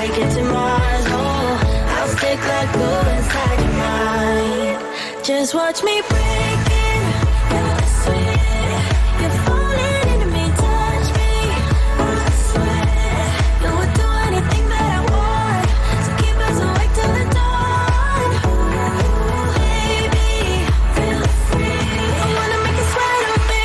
take it to Mars. Oh, I'll stick like glue inside your mind. Just watch me break it. You're the sweet. You're falling into me, touch me. I swear you would do anything that I want. So keep us awake till the dawn. Ooh, baby, feel free. I wanna make you sweat on me.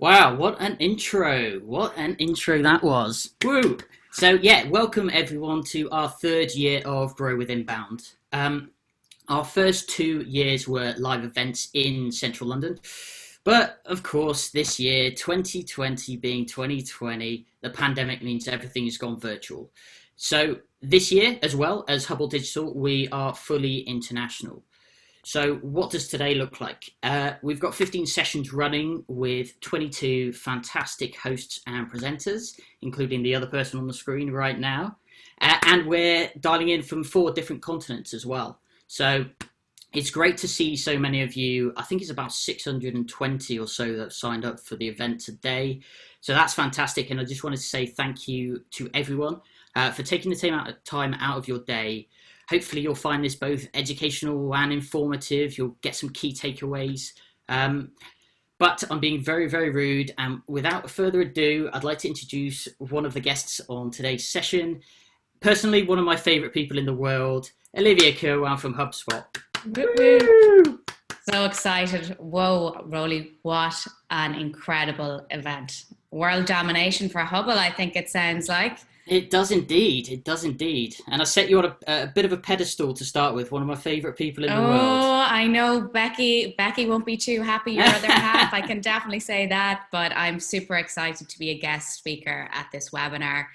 Wow, what an intro. What an intro that was. Woo! So yeah, welcome everyone to our third year of Grow with Inbound. Our first 2 years were live events in central London. But of course, this year, 2020 being 2020, the pandemic means everything has gone virtual. So this year, as well as Huble Digital, we are fully international. So what does today look like? We've got 15 sessions running with 22 fantastic hosts and presenters, including the other person on the screen right now. And we're dialing in from 4 different continents as well. So it's great to see so many of you. I think it's about 620 or so that signed up for the event today. So that's fantastic. And I just wanted to say thank you to everyone for taking the time out of your day. Hopefully you'll find this both educational and informative. You'll get some key takeaways. But I'm being very, very rude. And without further ado, I'd like to introduce one of the guests on today's session. Personally, one of my favorite people in the world, Olivia Kirwan from HubSpot. Woo-woo. So excited. Whoa, Rowley, what an incredible event. World domination for Huble, I think it sounds like. It does indeed. It does indeed. And I set you on a bit of a pedestal to start with, one of my favorite people in the world. Oh, I know Becky won't be too happy, your other half. I can definitely say that, but I'm super excited to be a guest speaker at this webinar.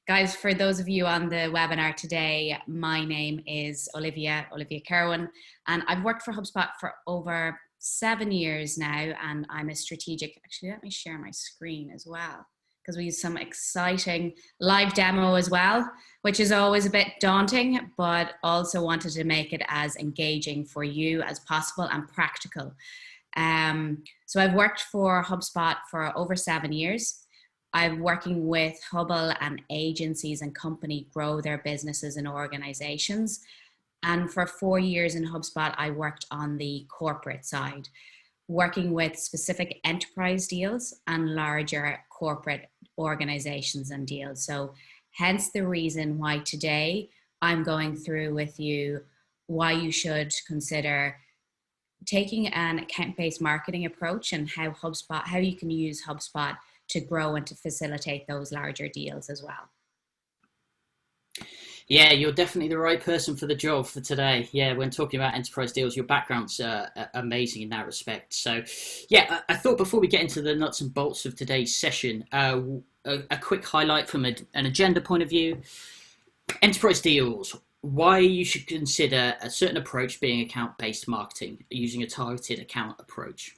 Guys, for those of you on the webinar today, my name is Olivia Kirwan, and I've worked for HubSpot for over 7 years now, and I'm a strategic, actually let me share my screen as well, because we use some exciting live demo as well, which is always a bit daunting, but also wanted to make it as engaging for you as possible and practical. So I've worked for HubSpot for over 7 years. I'm working with Huble and agencies and company grow their businesses and organizations. And for 4 years in HubSpot, I worked on the corporate side, working with specific enterprise deals and larger corporate organizations and deals. So hence the reason why today I'm going through with you why you should consider taking an account-based marketing approach and how you can use HubSpot to grow and to facilitate those larger deals as well. Yeah, you're definitely the right person for the job for today. Yeah, when talking about enterprise deals, your background's amazing in that respect. So, yeah, I thought before we get into the nuts and bolts of today's session, a quick highlight from an agenda point of view. Enterprise deals, why you should consider a certain approach being account-based marketing, using a targeted account approach.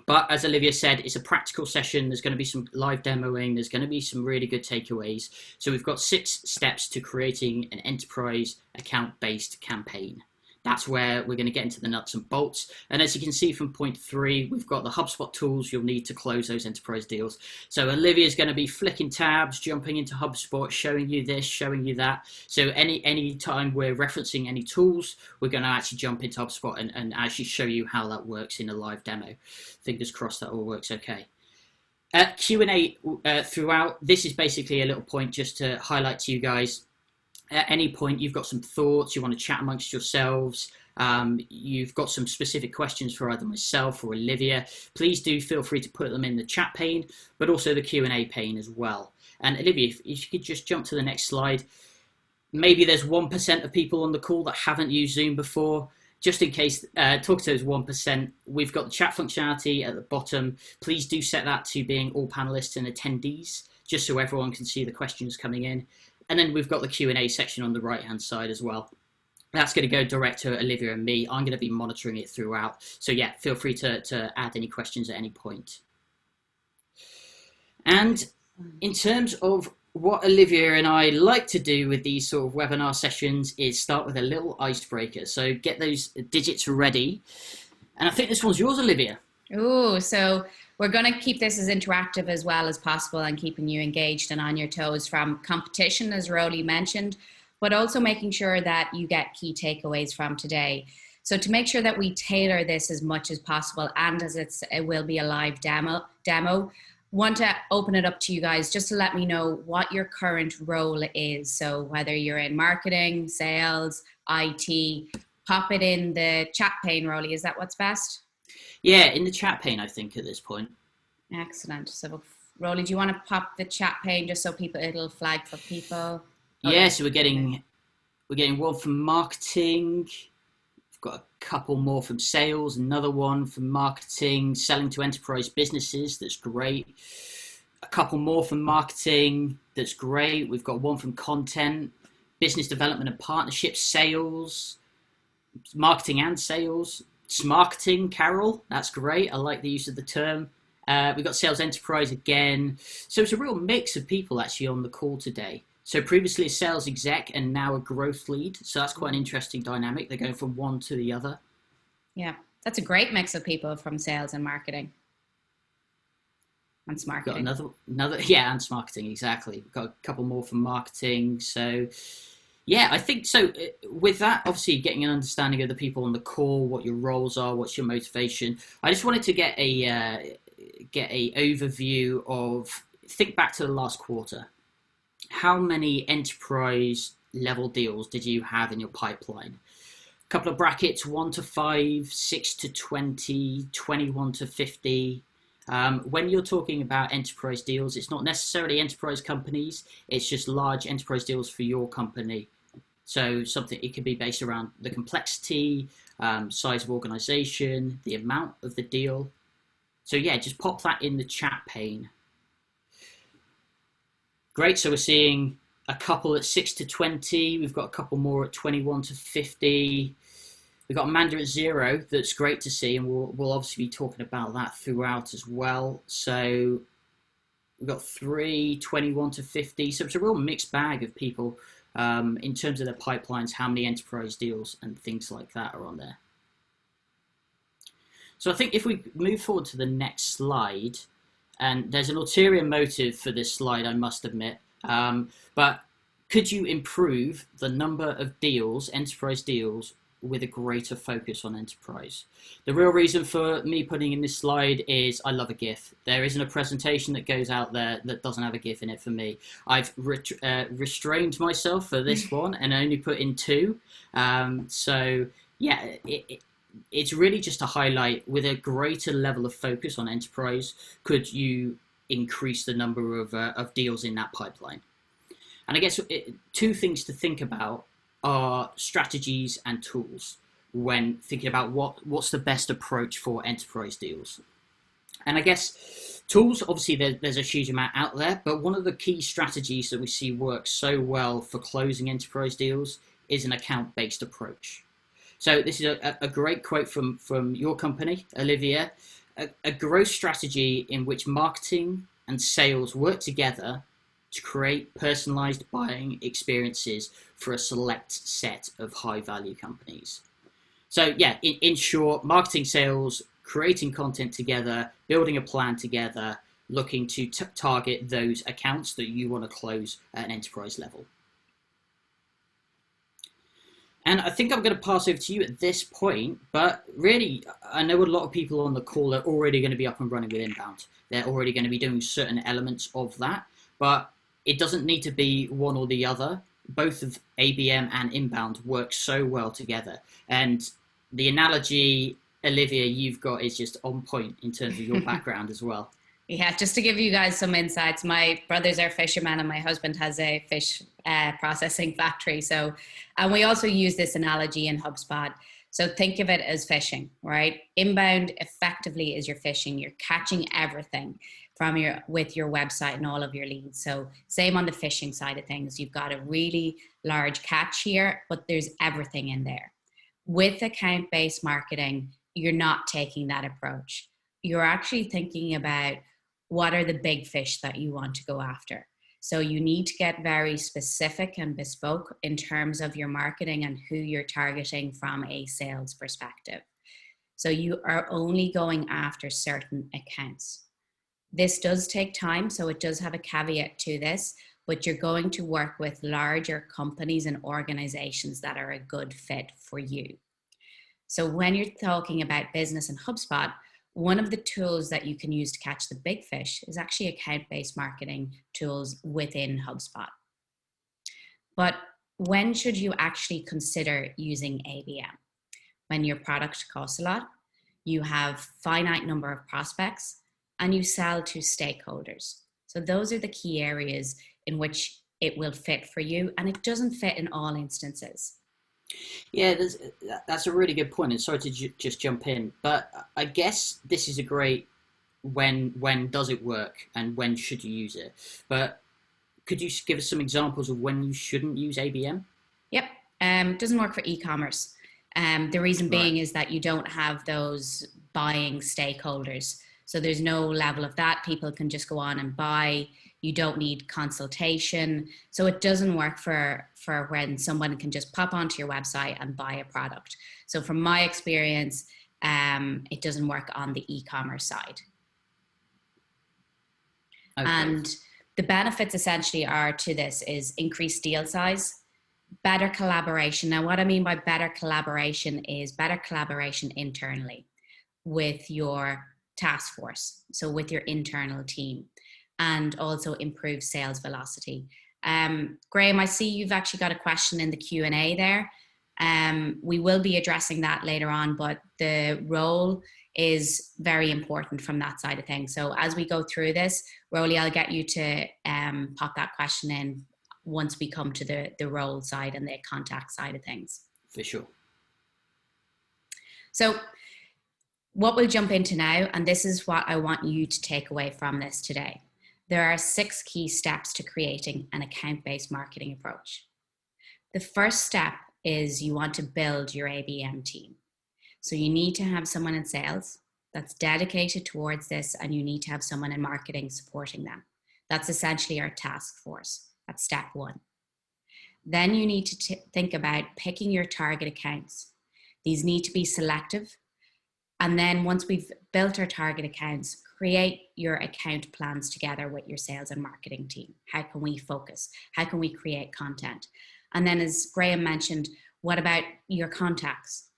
But as Olivia said, it's a practical session. There's going to be some live demoing. There's going to be some really good takeaways. So we've got 6 steps to creating an enterprise account-based campaign. That's where we're going to get into the nuts and bolts. And as you can see from point 3, we've got the HubSpot tools you'll need to close those enterprise deals. So Olivia's going to be flicking tabs, jumping into HubSpot, showing you this, showing you that. So any time we're referencing any tools, we're going to actually jump into HubSpot and actually show you how that works in a live demo. Fingers crossed that all works okay. Q&A throughout. This is basically a little point just to highlight to you guys. At any point you've got some thoughts, you want to chat amongst yourselves, you've got some specific questions for either myself or Olivia, please do feel free to put them in the chat pane, but also the Q&A pane as well. And Olivia, if you could just jump to the next slide. Maybe there's 1% of people on the call that haven't used Zoom before. Just in case, talk to those 1%, we've got the chat functionality at the bottom. Please do set that to being all panelists and attendees, just so everyone can see the questions coming in. And then we've got the Q&A section on the right-hand side as well. That's going to go direct to Olivia and me. I'm going to be monitoring it throughout. So yeah, feel free to add any questions at any point. And in terms of what Olivia and I like to do with these sort of webinar sessions is start with a little icebreaker. So get those digits ready. And I think this one's yours, Olivia. Ooh, so we're going to keep this as interactive as well as possible and keeping you engaged and on your toes from competition, as Rowley mentioned, but also making sure that you get key takeaways from today. So to make sure that we tailor this as much as possible, and as it will be a live demo, want to open it up to you guys just to let me know what your current role is. So whether you're in marketing, sales, IT, pop it in the chat pane, Rowley. Is that what's best? Yeah, in the chat pane, I think, at this point. Excellent. So Rowley, do you want to pop the chat pane just so it'll flag for people? Yeah, so we're getting one from marketing. We've got a couple more from sales, another one from marketing, selling to enterprise businesses. That's great. A couple more from marketing. That's great. We've got one from content, business development and partnerships, sales, marketing and sales. Smarketing, Carol. That's great. I like the use of the term. We've got sales enterprise again. So it's a real mix of people actually on the call today. So previously a sales exec and now a growth lead. So that's quite an interesting dynamic. They're going from one to the other. Yeah, that's a great mix of people from sales and marketing. And smarketing. Got another, yeah, and smarketing, exactly. We've got a couple more from marketing. So yeah, I think so. With that, obviously getting an understanding of the people on the call, what your roles are, what's your motivation. I just wanted to get a overview of, think back to the last quarter. How many enterprise level deals did you have in your pipeline? A couple of brackets, 1 to 5, 6 to 20, 21 to 50. When you're talking about enterprise deals, it's not necessarily enterprise companies. It's just large enterprise deals for your company. So it could be based around the complexity, size of organization, the amount of the deal. So yeah, just pop that in the chat pane. Great, so we're seeing a couple at 6 to 20. We've got a couple more at 21 to 50. We've got Amanda at 0. That's great to see, and we'll obviously be talking about that throughout as well. So we've got 3, 21 to 50. So it's a real mixed bag of people in terms of their pipelines, how many enterprise deals and things like that are on there. So I think if we move forward to the next slide, and there's an ulterior motive for this slide, I must admit, but could you improve the number of deals, enterprise deals, with a greater focus on enterprise? The real reason for me putting in this slide is I love a GIF. There isn't a presentation that goes out there that doesn't have a GIF in it for me. I've restrained myself for this one and only put in 2. So yeah, it's really just to highlight, with a greater level of focus on enterprise, could you increase the number of deals in that pipeline? And I guess 2 things to think about are strategies and tools when thinking about what's the best approach for enterprise deals. And I guess tools, obviously there's a huge amount out there, but one of the key strategies that we see works so well for closing enterprise deals is an account-based approach. So this is a great quote from your company, Olivia, a growth strategy in which marketing and sales work together to create personalized buying experiences for a select set of high value companies. So yeah, in short, marketing, sales, creating content together, building a plan together, looking to target those accounts that you want to close at an enterprise level. And I think I'm going to pass over to you at this point, but really, I know a lot of people on the call are already going to be up and running with inbound. They're already going to be doing certain elements of that, but it doesn't need to be one or the other. Both of ABM and inbound work so well together. And the analogy, Olivia, you've got is just on point in terms of your background as well. Yeah, just to give you guys some insights, my brothers are fishermen and my husband has a fish processing factory. So, and we also use this analogy in HubSpot. So think of it as fishing, right? Inbound effectively is your fishing. You're catching everything with your website and all of your leads. So same on the fishing side of things. You've got a really large catch here, but there's everything in there. With account-based marketing, you're not taking that approach. You're actually thinking about what are the big fish that you want to go after. So you need to get very specific and bespoke in terms of your marketing and who you're targeting from a sales perspective. So you are only going after certain accounts. This does take time, so it does have a caveat to this, but you're going to work with larger companies and organizations that are a good fit for you. So when you're talking about business and HubSpot, one of the tools that you can use to catch the big fish is actually account-based marketing tools within HubSpot. But when should you actually consider using ABM? When your product costs a lot, you have finite number of prospects, and you sell to stakeholders. So those are the key areas in which it will fit for you, and it doesn't fit in all instances. Yeah, that's a really good point. And sorry to just jump in, but I guess this is a great when does it work and when should you use it? But could you give us some examples of when you shouldn't use ABM? Yep, it doesn't work for e-commerce. The reason being is that you don't have those buying stakeholders. So there's no level of that. People can just go on and buy. You don't need consultation. So it doesn't work for when someone can just pop onto your website and buy a product. So from my experience, it doesn't work on the e-commerce side. Okay. And the benefits essentially are to this is increased deal size, better collaboration. Now, what I mean by better collaboration is better collaboration internally with your task force, so with your internal team, and also improve sales velocity. Graham, I see you've actually got a question in the Q&A there. We will be addressing that later on, but the role is very important from that side of things. So as we go through this, Rowley, I'll get you to pop that question in once we come to the role side and the contact side of things. For sure. So what we'll jump into now, and this is what I want you to take away from this today. There are 6 key steps to creating an account-based marketing approach. The first step is you want to build your ABM team. So you need to have someone in sales that's dedicated towards this, and you need to have someone in marketing supporting them. That's essentially our task force. That's step 1. Then you need to think about picking your target accounts. These need to be selective. And then once we've built our target accounts, create your account plans together with your sales and marketing team. How can we focus? How can we create content? And then as Graham mentioned, what about your contacts?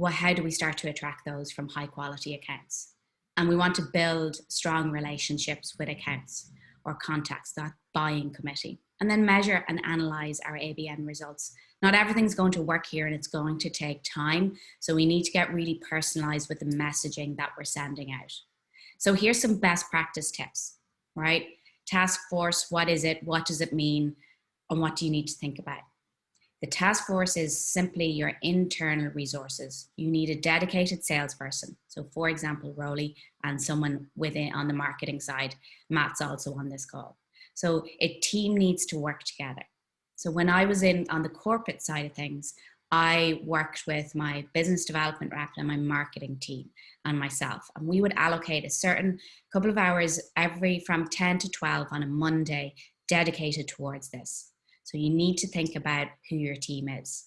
How do we start to attract those from high quality accounts? And we want to build strong relationships with accounts or contacts, that buying committee. And then measure and analyze our ABM results. Not everything's going to work here, and it's going to take time. So we need to get really personalized with the messaging that we're sending out. So here's some best practice tips, right? Task force, what is it? What does it mean? And what do you need to think about? The task force is simply your internal resources. You need a dedicated salesperson. So for example, Rowley, and someone within on the marketing side. Matt's also on this call. So a team needs to work together. So when I was on the corporate side of things, I worked with my business development rep and my marketing team and myself. And we would allocate a certain couple of hours from 10 to 12 on a Monday dedicated towards this. So you need to think about who your team is.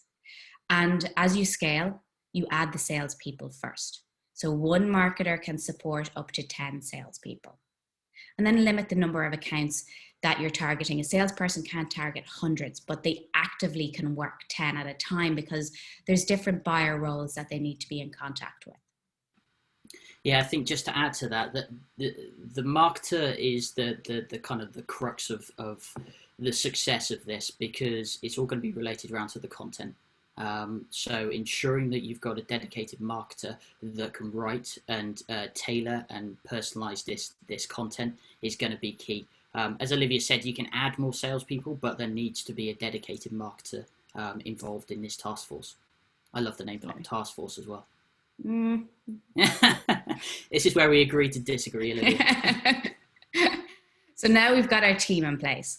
And as you scale, you add the salespeople first. So one marketer can support up to 10 salespeople. And then limit the number of accounts that you're targeting. A salesperson can't target hundreds, but they actively can work 10 at a time because there's different buyer roles that they need to be in contact with. Yeah, I think just to add to that, the marketer is the kind of the crux of the success of this, because it's all going to be related around to the content. So ensuring that you've got a dedicated marketer that can write and tailor and personalize this content is going to be key. As Olivia said, you can add more salespeople, but there needs to be a dedicated marketer involved in this task force. I love the name task force as well. This is where we agree to disagree, Olivia. So now we've got our team in place.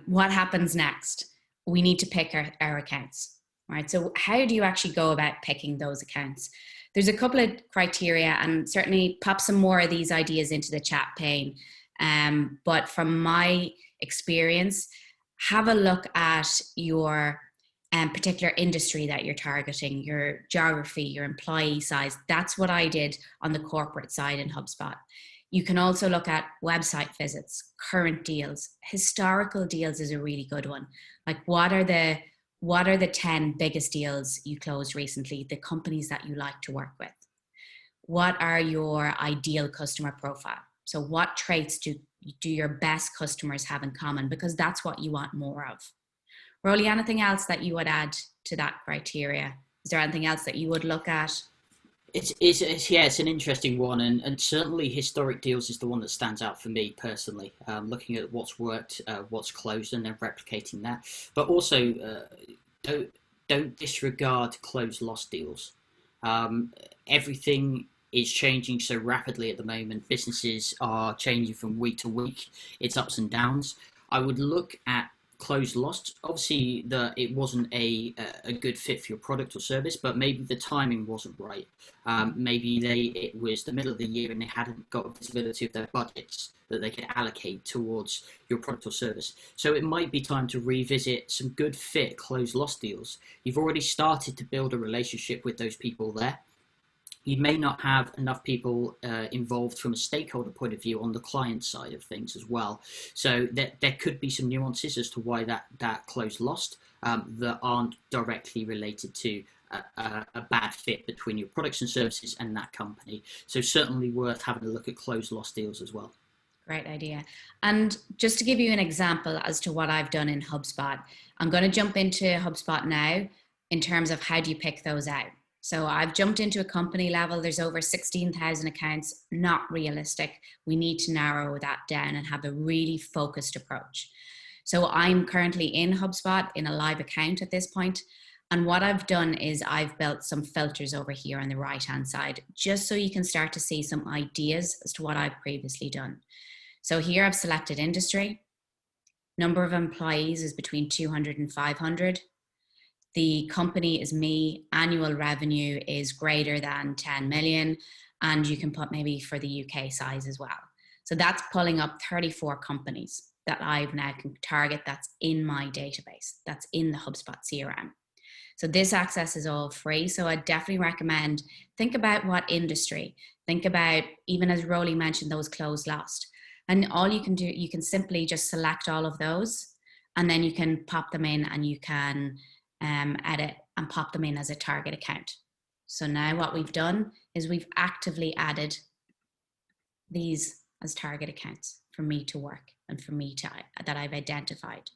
What happens next? We need to pick our accounts, right? So how do you actually go about picking those accounts? There's a couple of criteria, and certainly pop some more of these ideas into the chat pane. But from my experience, have a look at your particular industry that you're targeting, your geography, your employee size. That's what I did on the corporate side in HubSpot. You can also look at website visits, current deals. Historical deals is a really good one. Like what are the 10 biggest deals you closed recently, the companies that you like to work with? What are your ideal customer profile? So what traits do your best customers have in common? Because that's what you want more of. Rowley, anything else that you would add to that criteria? Is there anything else that you would look at? It's an interesting one, and certainly historic deals is the one that stands out for me personally. Looking at what's worked, what's closed, and then replicating that. But also, don't disregard closed lost deals. Everything is changing so rapidly at the moment. Businesses are changing from week to week. It's ups and downs. I would look at closed lost. Obviously, it wasn't a good fit for your product or service, but maybe the timing wasn't right. Maybe it was the middle of the year and they hadn't got visibility of their budgets that they could allocate towards your product or service. So it might be time to revisit some good fit closed lost deals. You've already started to build a relationship with those people there. You may not have enough people involved from a stakeholder point of view on the client side of things as well. So there could be some nuances as to why that closed lost that aren't directly related to a bad fit between your products and services and that company. So certainly worth having a look at closed lost deals as well. Great idea. And just to give you an example as to what I've done in HubSpot, I'm going to jump into HubSpot now in terms of how do you pick those out. So I've jumped into a company level. There's over 16,000 accounts, not realistic. We need to narrow that down and have a really focused approach. So I'm currently in HubSpot in a live account at this point. And what I've done is I've built some filters over here on the right-hand side, just so you can start to see some ideas as to what I've previously done. So here I've selected industry. Number of employees is between 200 and 500. The company is me, annual revenue is greater than 10 million, and you can put maybe for the UK size as well. So that's pulling up 34 companies that I've now can target that's in my database, that's in the HubSpot CRM. So this access is all free. So I definitely recommend, think about what industry, think about, even as Rowley mentioned, those closed lost. And all you can do, you can simply just select all of those, and then you can pop them in and you can edit and pop them in as a target account. So now what we've done is we've actively added these as target accounts for me to work and for me to, that I've identified.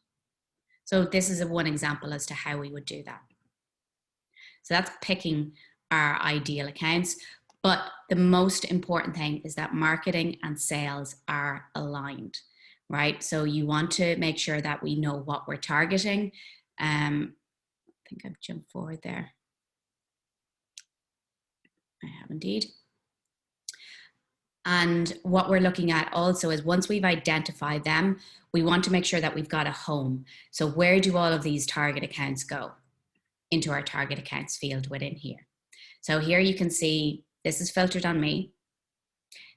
So this is one example as to how we would do that. So that's picking our ideal accounts. But the most important thing is that marketing and sales are aligned, right? So you want to make sure that we know what we're targeting. I think I've jumped forward there. I have indeed. And what we're looking at also is once we've identified them, we want to make sure that we've got a home. So where do all of these target accounts go? Into our target accounts field within here. So here you can see this is filtered on me.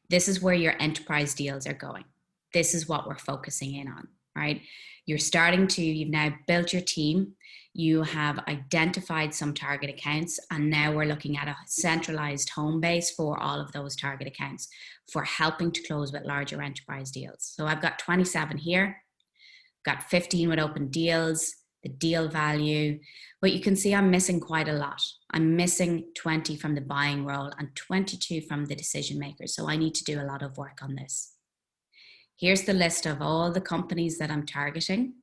This is where your enterprise deals are going. This is what we're focusing in on, right? You've now built your team. You have identified some target accounts, and now we're looking at a centralized home base for all of those target accounts for helping to close with larger enterprise deals. So I've got 27 here, got 15 with open deals, the deal value, but you can see I'm missing quite a lot. I'm missing 20 from the buying role and 22 from the decision makers. So I need to do a lot of work on this. Here's the list of all the companies that I'm targeting.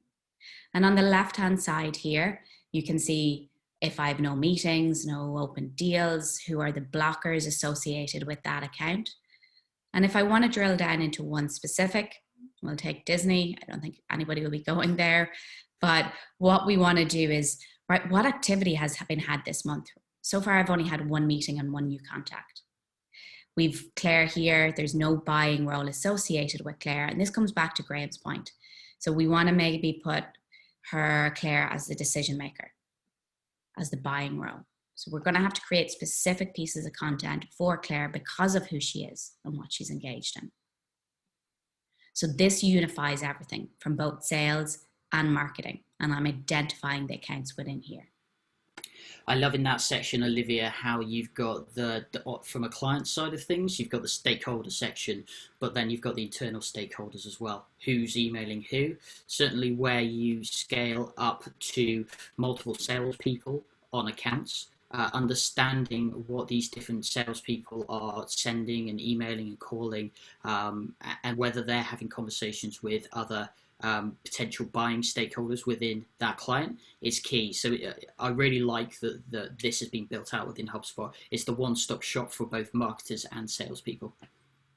And on the left-hand side here, you can see if I have no meetings, no open deals, who are the blockers associated with that account. And if I want to drill down into one specific, we'll take Disney. I don't think anybody will be going there. But what we want to do is, right, what activity has been had this month? So far, I've only had one meeting and one new contact. We've Claire here. There's no buying role associated with Claire. And this comes back to Graham's point. So we want to maybe put Claire as the decision maker, as the buying role. So we're going to have to create specific pieces of content for Claire because of who she is and what she's engaged in. So this unifies everything from both sales and marketing. And I'm identifying the accounts within here. I love in that section, Olivia, how you've got the from a client side of things, you've got the stakeholder section, but then you've got the internal stakeholders as well. Who's emailing who? Certainly where you scale up to multiple salespeople on accounts, understanding what these different salespeople are sending and emailing and calling, and whether they're having conversations with other potential buying stakeholders within that client is key. So I really like that this has been built out within HubSpot. It's the one-stop shop for both marketers and salespeople.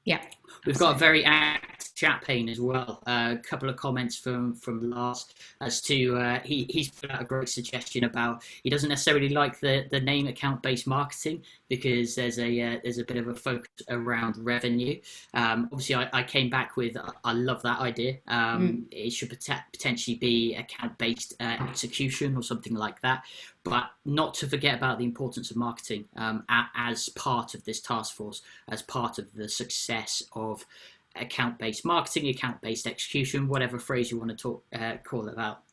Yeah, we've got a very active chat pane as well. A couple of comments from Lars as to he's put out a great suggestion about he doesn't necessarily like the name account-based marketing because there's a bit of a focus around revenue. Obviously, I came back with I love that idea. It should potentially be account-based execution or something like that. But not to forget about the importance of marketing as part of this task force, as part of the success of account-based marketing, account-based execution, whatever phrase you want to call it out.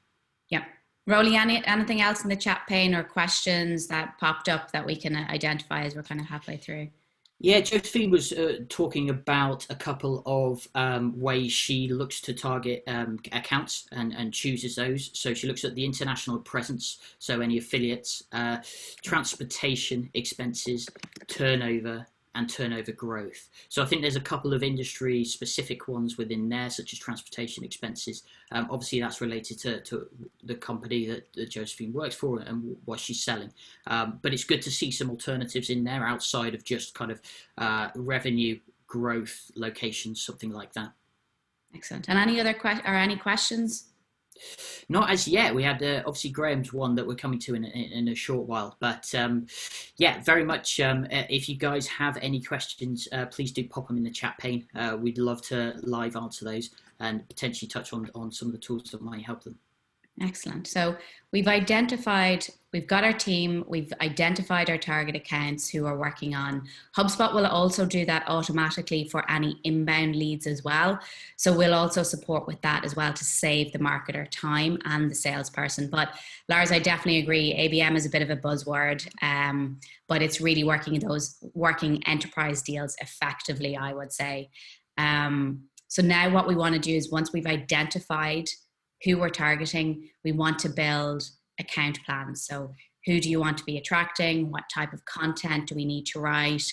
Yeah. Rowley, anything else in the chat pane or questions that popped up that we can identify as we're kind of halfway through? Yeah, Josephine was talking about a couple of ways she looks to target accounts and chooses those. So she looks at the international presence, so any affiliates, transportation expenses, turnover, and turnover growth. So I think there's a couple of industry specific ones within there, such as transportation expenses. Obviously, that's related to the company that Josephine works for and what she's selling. But it's good to see some alternatives in there outside of just kind of revenue growth, locations, something like that. Excellent. And any other any questions? Not as yet. We had obviously Graham's one that we're coming to in a short while, but yeah, very much. If you guys have any questions, please do pop them in the chat pane. We'd love to live answer those and potentially touch on some of the tools that might help them. Excellent. So we've got our team, we've identified our target accounts who are working on. HubSpot will also do that automatically for any inbound leads as well. So we'll also support with that as well to save the marketer time and the salesperson. But Lars, I definitely agree. ABM is a bit of a buzzword, but it's really working enterprise deals effectively, I would say. So now what we want to do is once we've identified who we're targeting, we want to build account plans. So who do you want to be attracting? What type of content do we need to write?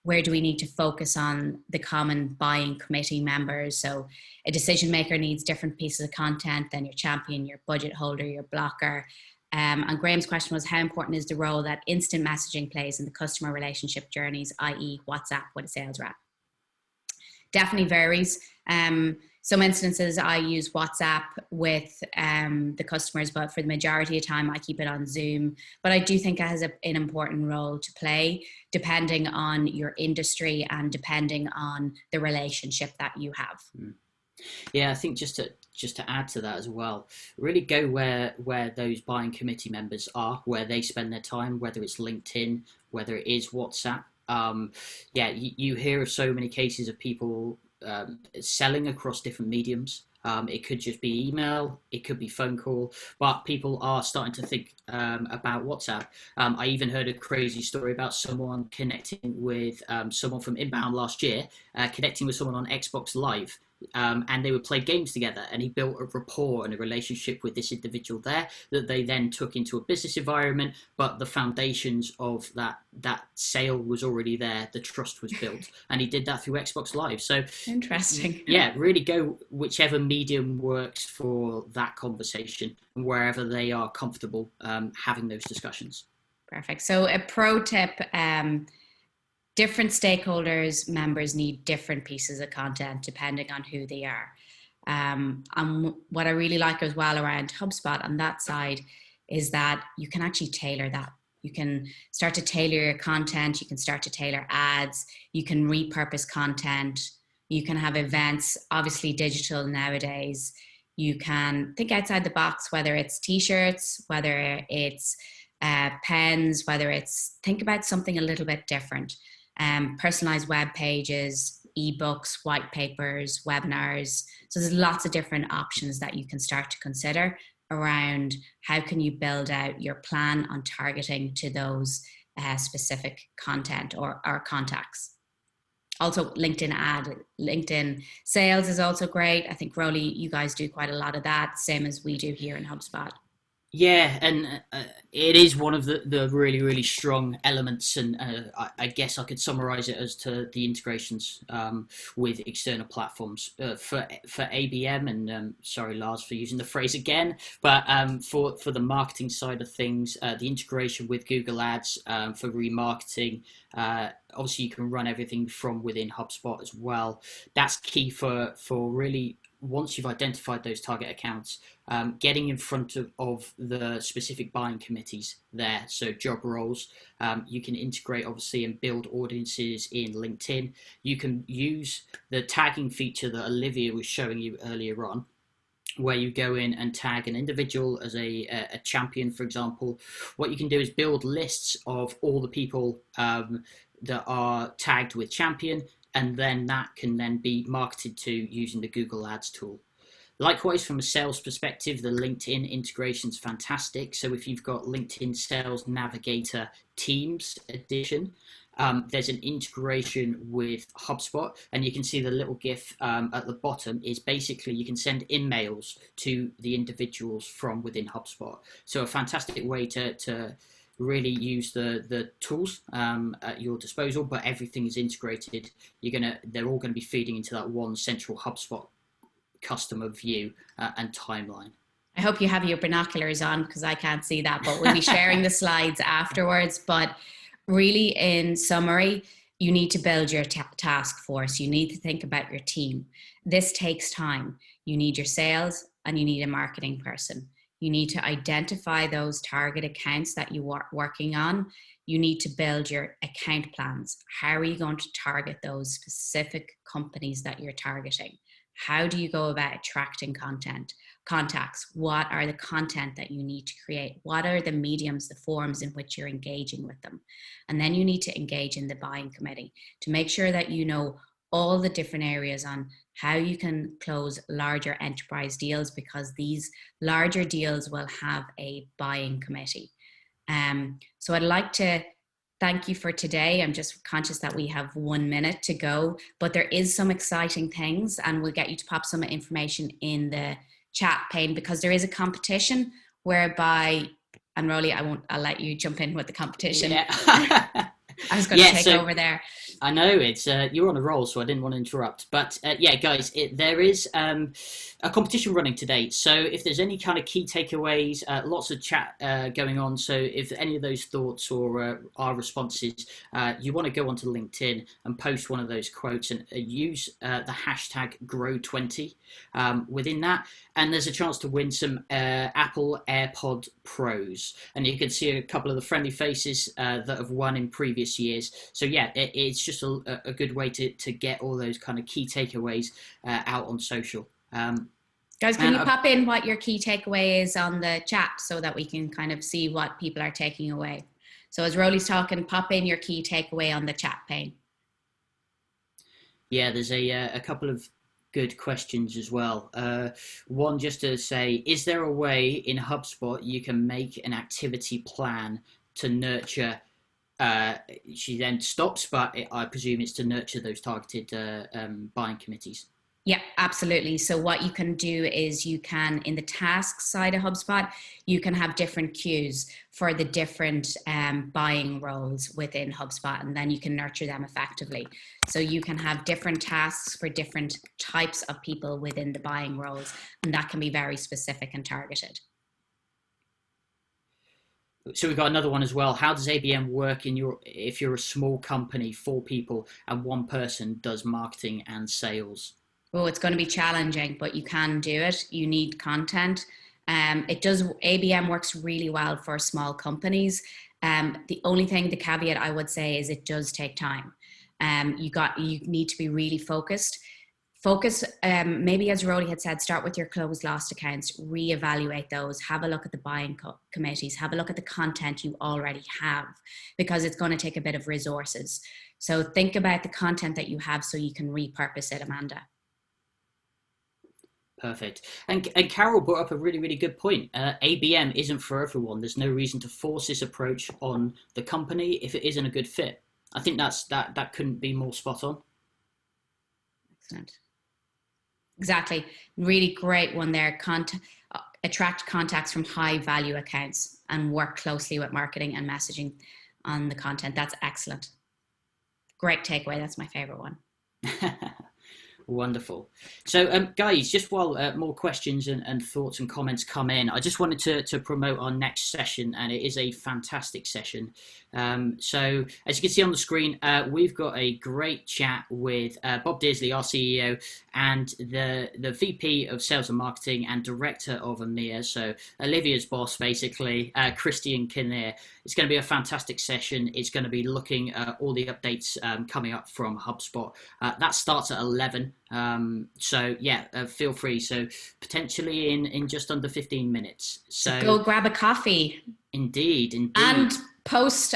Where do we need to focus on the common buying committee members? So a decision maker needs different pieces of content than your champion, your budget holder, your blocker. And Graham's question was, how important is the role that instant messaging plays in the customer relationship journeys, i.e. WhatsApp with a sales rep? Definitely varies. Some instances I use WhatsApp with the customers, but for the majority of the time I keep it on Zoom. But I do think it has an important role to play depending on your industry and depending on the relationship that you have. Yeah, I think just to add to that as well, really go where those buying committee members are, where they spend their time, whether it's LinkedIn, whether it is WhatsApp. Yeah, you hear of so many cases of people selling across different mediums. It could just be email, it could be phone call, but people are starting to think about WhatsApp. I even heard a crazy story about someone connecting with someone from Inbound last year, connecting with someone on Xbox Live. And they would play games together, and he built a rapport and a relationship with this individual there that they then took into a business environment, but the foundations of that sale was already there, the trust was built, and he did that through Xbox Live. So interesting. Yeah, really go whichever medium works for that conversation and wherever they are comfortable having those discussions. Perfect. So a pro tip, different stakeholders, members need different pieces of content depending on who they are. And what I really like as well around HubSpot on that side is that you can actually tailor that. You can start to tailor your content. You can start to tailor ads. You can repurpose content. You can have events, obviously digital nowadays. You can think outside the box, whether it's t-shirts, whether it's pens, whether it's think about something a little bit different. Personalized web pages, ebooks, white papers, webinars. So there's lots of different options that you can start to consider around how can you build out your plan on targeting to those specific content or contacts. Also LinkedIn sales is also great. I think Rowley, you guys do quite a lot of that, same as we do here in HubSpot. Yeah, and it is one of the really, really strong elements, and I guess I could summarize it as to the integrations with external platforms for ABM, and sorry, Lars, for using the phrase again, but for the marketing side of things, the integration with Google Ads for remarketing. Obviously, you can run everything from within HubSpot as well. That's key for really, once you've identified those target accounts, getting in front of the specific buying committees there. So job roles, you can integrate obviously and build audiences in LinkedIn. You can use the tagging feature that Olivia was showing you earlier on, where you go in and tag an individual as a champion, for example. What you can do is build lists of all the people that are tagged with champion, and then that can then be marketed to using the Google Ads tool. Likewise, from a sales perspective, the LinkedIn integration is fantastic. So if you've got LinkedIn Sales Navigator Teams edition, there's an integration with HubSpot, and you can see the little GIF at the bottom is basically you can send emails to the individuals from within HubSpot. So a fantastic way to really use the tools at your disposal, but everything is integrated. They're all going to be feeding into that one central HubSpot customer view and timeline. I hope you have your binoculars on because I can't see that, but we'll be sharing the slides afterwards. But really, in summary, you need to build your task force. You need to think about your team. This takes time. You need your sales and you need a marketing person. You need to identify those target accounts that you are working on. You need to build your account plans. How are you going to target those specific companies that you're targeting? How do you go about attracting contacts? What are the content that you need to create? What are the mediums, the forms in which you're engaging with them? And then you need to engage in the buying committee to make sure that you know all the different areas on how you can close larger enterprise deals, because these larger deals will have a buying committee. So I'd like to thank you for today. I'm just conscious that we have 1 minute to go, but there is some exciting things, and we'll get you to pop some information in the chat pane, because there is a competition whereby, and Rowley, I'll let you jump in with the competition. Yeah. I was going to take over there. I know it's you're on a roll, so I didn't want to interrupt. But yeah, guys, there is a competition running today. So if there's any kind of key takeaways, lots of chat going on. So if any of those thoughts or our responses, you want to go onto LinkedIn and post one of those quotes and use the hashtag Grow20 within that. And there's a chance to win some Apple AirPod Pros. And you can see a couple of the friendly faces that have won in previous years. So yeah, it's just a good way to get all those kind of key takeaways out on social. Guys, can you pop in what your key takeaway is on the chat so that we can kind of see what people are taking away? So as Rowley's talking, pop in your key takeaway on the chat pane. Yeah, there's a couple of good questions as well. One, just to say, is there a way in HubSpot you can make an activity plan to nurture? She then stops, but I presume it's to nurture those targeted buying committees. Yeah, absolutely. So what you can do is you can, in the tasks side of HubSpot, you can have different queues for the different buying roles within HubSpot, and then you can nurture them effectively. So you can have different tasks for different types of people within the buying roles, and that can be very specific and targeted. So we've got another one as well. How does ABM work if you're a small company, 4 people, and 1 person does marketing and sales? Oh, it's going to be challenging, but you can do it. You need content. ABM works really well for small companies. The only thing, the caveat I would say is it does take time. You need to be really focused. focus, maybe as Rowley had said, start with your closed lost accounts, reevaluate those, have a look at the buying committees, have a look at the content you already have, because it's going to take a bit of resources. So think about the content that you have so you can repurpose it, Amanda. Perfect. And Carol brought up a really, really good point. ABM isn't for everyone. There's no reason to force this approach on the company if it isn't a good fit. I think that couldn't be more spot on. Excellent. Exactly. Really great one there. Attract contacts from high value accounts and work closely with marketing and messaging on the content. That's excellent. Great takeaway. That's my favorite one. Wonderful. So, guys, just while more questions and thoughts and comments come in, I just wanted to promote our next session, and it is a fantastic session. So, as you can see on the screen, we've got a great chat with Bob Disley, our CEO, and the VP of Sales and Marketing and Director of EMEA, so Olivia's boss, basically, Christian Kinnear. It's going to be a fantastic session. It's going to be looking at all the updates coming up from HubSpot. That starts at 11. So yeah, feel free. So potentially in just under 15 minutes. So go grab a coffee. Indeed. And post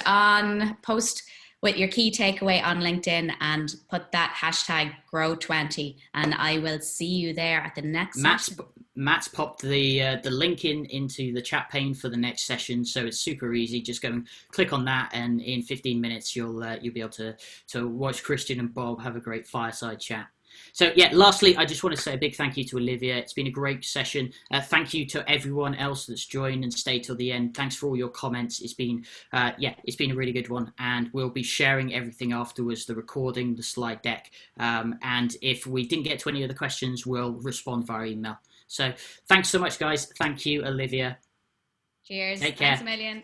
with your key takeaway on LinkedIn and put that hashtag grow20, and I will see you there at the next session. Matt's popped the link into the chat pane for the next session, so it's super easy. Just go and click on that, and in 15 minutes you'll be able to watch Christian and Bob have a great fireside chat. So yeah, lastly, I just want to say a big thank you to Olivia. It's been a great session. Thank you to everyone else that's joined and stayed till the end. Thanks for all your comments. It's been a really good one, and we'll be sharing everything afterwards, the recording, the slide deck, and if we didn't get to any of the questions, we'll respond via email. So thanks so much, guys. Thank you, Olivia. Cheers. Take care. Thanks a million.